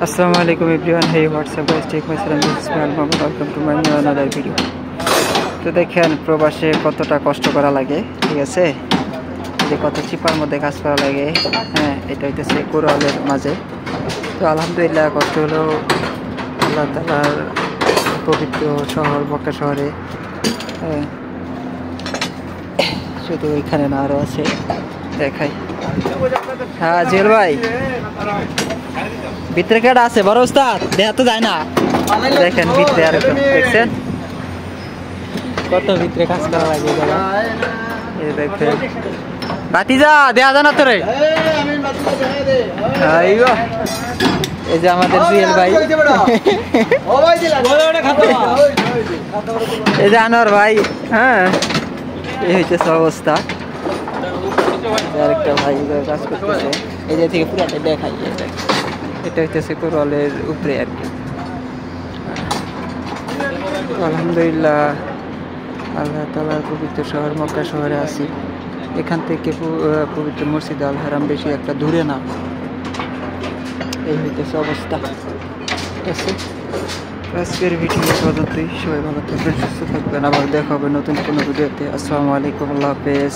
Assalamu alaikum everyone. Hey, what's up guys? Take my salam. This is Mohammed. Welcome to my new another video. তো দেখেন প্রবাসে কতটা কষ্ট করা লাগে, ঠিক আছে? যে কত চিপার মধ্যে কাজ করা লাগে, হ্যাঁ, এটা হইতেছে কোরআনের মাঝে। তো আলহামদুলিল্লাহ কষ্ট হলো আল্লাহ তাআলার পবিত্র শহর মক্কা শহরে, শুধু এখানে না আরও আছে, দেখাই। হ্যাঁ জেল ভাই, ভিতরে কেটা আছে বড় ওস্তাদ, দেখা তো যায় না। দেখেন ভিতরে আর দেখছেন কত ভিতরে কাজ করা লাগে। দেখেন বাতিজা দেখা যায় না তোরে। এই যে আমাদের জুয়েল ভাই, এই যে আনোয়ার ভাই, হ্যাঁ, এই হইতেছে অবস্থা। আরেকটা ভাই কাজ করতেছে, এই যে থেকে পুরাটা দেখাই। এটা হইতেছে কোরআনের উপরে আর কি। আলহামদুলিল্লাহ আল্লাহ তাআলার পবিত্র শহর মক্কা শহরে আছি। এখান থেকে পবিত্র মসজিদ আল হারাম বেশি একটা দূরে না। এই হইতেছে অবস্থা। আজকের ভিডিও পর্যন্তই। সবাই ভালো থাকবেন, সুস্থ থাকবেন। আবার দেখা হবে নতুন কোনো ভিডিওতে। আসসালামু আলাইকুম, আল্লাহ হাফেজ।